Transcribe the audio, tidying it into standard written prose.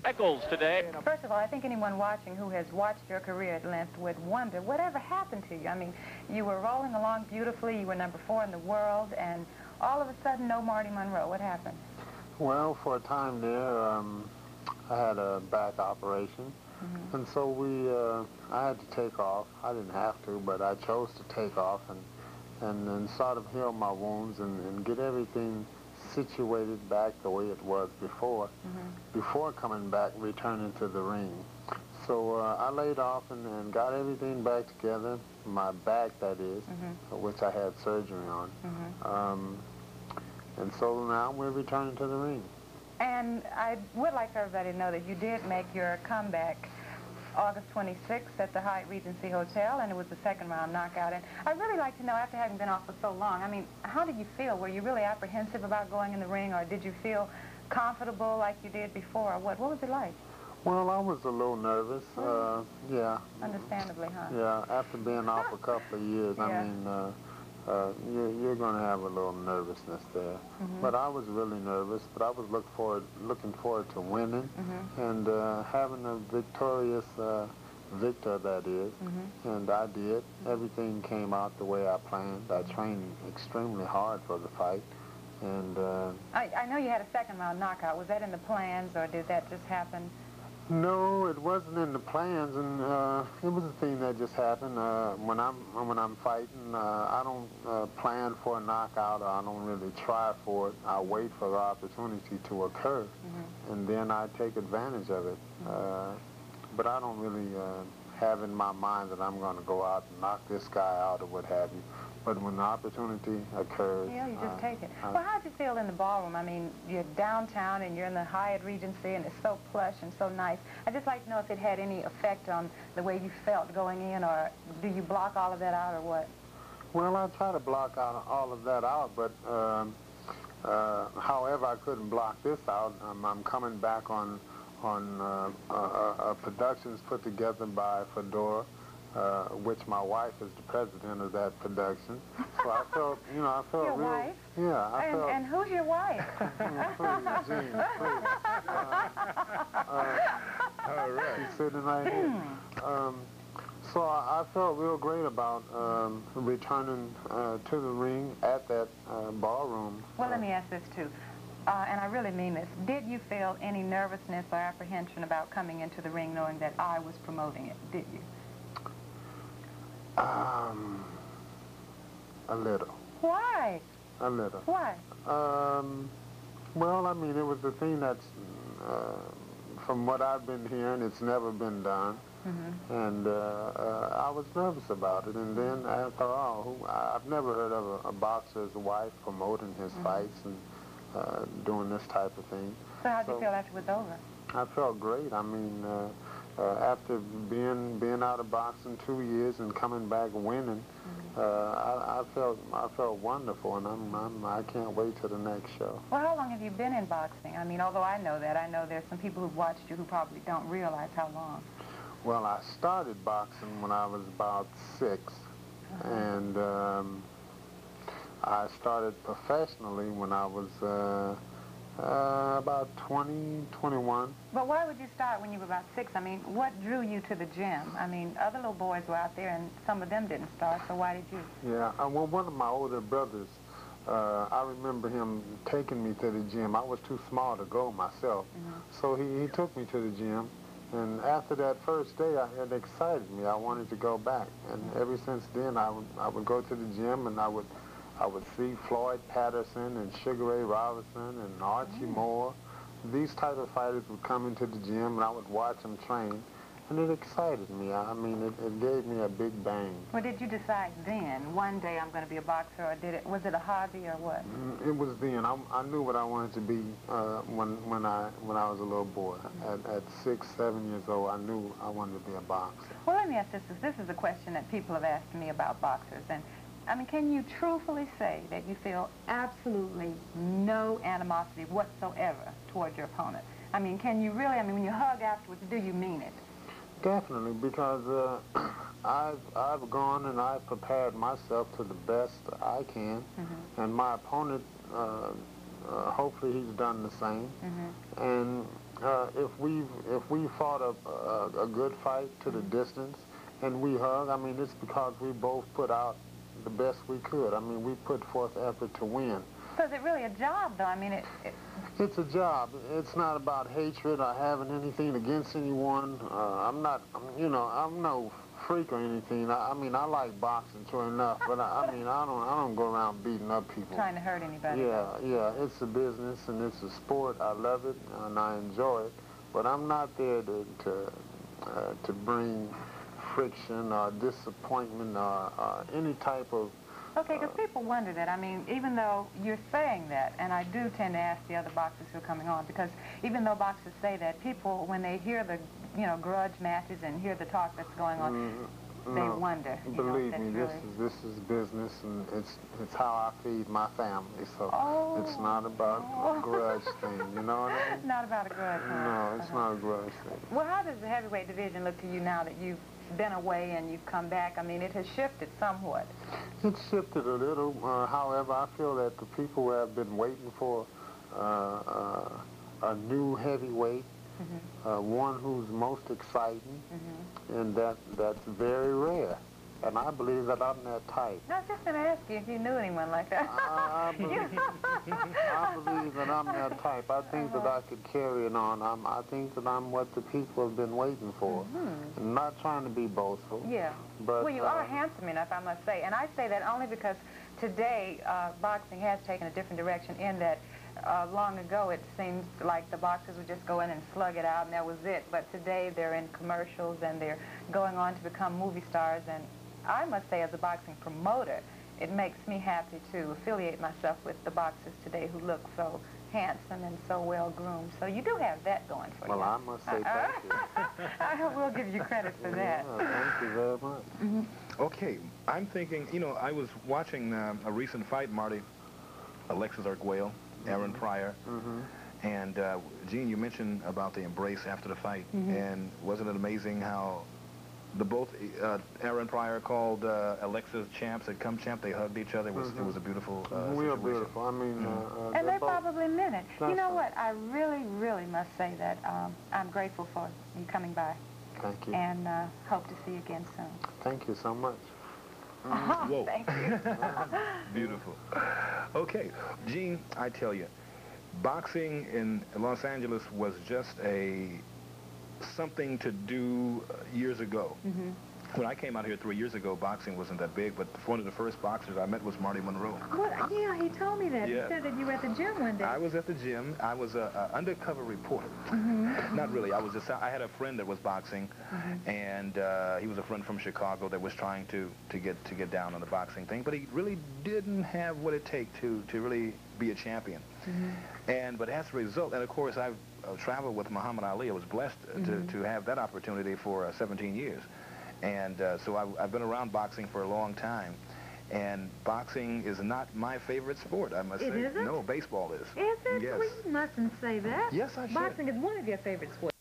Eccles today. First of all, I think anyone watching who has watched your career at length would wonder, whatever happened to you? I mean, you were rolling along beautifully, you were #4 in the world, and all of a sudden, no Marty Monroe. What happened? Well, for a time there, I had a back operation, and so I had to take off. I didn't have to, but I chose to take off and sort of heal my wounds and get everything situated back the way it was before coming back, returning to the ring. So I laid off and got everything back together, my back that is, which I had surgery on. And so now we're returning to the ring. And I would like for everybody to know that you did make your comeback August 26th at the Hyatt Regency Hotel, and it was the second-round knockout. And I'd really like to know, after having been off for so long, I mean, how did you feel? Were you really apprehensive about going in the ring, or did you feel comfortable like you did before, or what? What was it like? Well, I was a little nervous, yeah. Understandably, huh? Yeah, after being off a couple of years, I mean, you're going to have a little nervousness there. But I was really nervous, but I was looking forward to winning and having a victorious victor, that is. And I did. Everything came out the way I planned. I trained extremely hard for the fight. And I know you had a second-round knockout. Was that in the plans, or did that just happen? No, it wasn't in the plans, and it was a thing that just happened. When I'm fighting, I don't plan for a knockout, or I don't really try for it. I wait for the opportunity to occur, and then I take advantage of it. But I don't really have in my mind that I'm going to go out and knock this guy out or what have you. But when the opportunity occurs... Yeah, you just take it. Well, how'd you feel in the ballroom? I mean, you're downtown and you're in the Hyatt Regency and it's so plush and so nice. I'd just like to know if it had any effect on the way you felt going in, or do you block all of that out, or what? Well, I try to block out all of that out, but however, I couldn't block this out. I'm coming back on productions put together by Fedora, which my wife is the president of that production. So I felt, I felt your real... wife? Yeah, I felt... And who's your wife? Please, Jean, please. All right. She's sitting right here. So I felt real great about returning to the ring at that ballroom. Well, let me ask this, too. And I really mean this. Did you feel any nervousness or apprehension about coming into the ring knowing that I was promoting it? Did you? A little. Why? A little. Why? Well, I mean, it was the thing that's, from what I've been hearing, it's never been done. And I was nervous about it. And then I thought, I've never heard of a boxer's wife promoting his fights and doing this type of thing. So how'd you feel after it was over? I felt great. I mean, after being out of boxing 2 years and coming back winning, I felt wonderful, and I can't wait till the next show. Well, how long have you been in boxing? I mean, although I know that, I know there's some people who've watched you who probably don't realize how long. Well, I started boxing when I was about 6, and I started professionally when I was about 20, 21. But why would you start when you were about 6? I mean, what drew you to the gym? I mean, other little boys were out there, and some of them didn't start, so why did you? Yeah, well, one of my older brothers, I remember him taking me to the gym. I was too small to go myself, so he took me to the gym. And after that first day, it excited me. I wanted to go back, and ever since then, I would go to the gym, and I would see Floyd Patterson and Sugar Ray Robinson and Archie Moore. These type of fighters would come into the gym, and I would watch them train, and it excited me. I mean, it gave me a big bang. Well, did you decide then, one day I'm going to be a boxer, or was it a hobby, or what? It was then. I knew what I wanted to be when I was a little boy. At 6, 7 years old, I knew I wanted to be a boxer. Well, let me ask this. This is a question that people have asked me about boxers, and I mean, can you truthfully say that you feel absolutely no animosity whatsoever toward your opponent? I mean, can you really, I mean, when you hug afterwards, do you mean it? Definitely, because I've gone and I've prepared myself to the best I can, and my opponent, hopefully he's done the same, and if we fought a good fight to the distance and we hug, I mean, it's because we both put out the best we could. I mean, we put forth effort to win. So is it really a job, though? I mean, It's a job. It's not about hatred or having anything against anyone. I'm not, you know, I'm no freak or anything. I mean, I like boxing, sure enough, but I mean, I don't go around beating up people. Trying to hurt anybody. Yeah, it's a business and it's a sport. I love it and I enjoy it, but I'm not there to bring friction or disappointment or any type of. Okay, because people wonder that. I mean, even though you're saying that, and I do tend to ask the other boxers who are coming on, because even though boxers say that, people, when they hear the, you know, grudge matches and hear the talk that's going on, they wonder. Believe me, this is business, and it's how I feed my family. So it's not about a grudge thing. You know what I mean? Not about a grudge. No, it's not a grudge thing. Well, how does the heavyweight division look to you now that you've been away and you've come back? I mean, it has shifted somewhat. It's shifted a little. However, I feel that the people who have been waiting for a new heavyweight, one who's most exciting, and that's very rare. And I believe that I'm that type. I was just going to ask you if you knew anyone like that. I believe that I'm that type. I think that I could carry it on. I think that I'm what the people have been waiting for. I'm not trying to be boastful. Yeah. But, well, you are handsome enough, I must say. And I say that only because today boxing has taken a different direction in that long ago it seems like the boxers would just go in and slug it out and that was it. But today they're in commercials and they're going on to become movie stars. And I must say, as a boxing promoter, it makes me happy to affiliate myself with the boxers today who look so handsome and so well-groomed. So you do have that going for you. Well, I must say thank you. I will give you credit for that. Yeah, thank you very much. Okay, I'm thinking, you know, I was watching a recent fight, Marty, Alexis Arguello, Aaron Pryor, and Gene, you mentioned about the embrace after the fight, and wasn't it amazing how both Aaron Pryor called Alexis champ, said come champ, they hugged each other. It was a beautiful Real situation. beautiful. I mean, and they probably meant it. You know That's what? I really, really must say that I'm grateful for you coming by. Thank you. And hope to see you again soon. Thank you so much. Whoa. Thank you. Beautiful. Okay, Gene, I tell you, boxing in Los Angeles was just something to do years ago. When I came out here 3 years ago, boxing wasn't that big, but one of the first boxers I met was Marty Monroe. Well, yeah, he told me that. Yeah. He said that you were at the gym one day. I was at the gym. I was an undercover reporter. Not really. I had a friend that was boxing, and he was a friend from Chicago that was trying to get down on the boxing thing, but he really didn't have what it takes to really be a champion. But as a result, and of course I've traveled with Muhammad Ali. I was blessed to have that opportunity for 17 years. And so I've been around boxing for a long time. And boxing is not my favorite sport, I must say. It isn't? No, baseball is. Is it? Yes. Well, you mustn't say that. Yes, I should. Boxing is one of your favorite sports.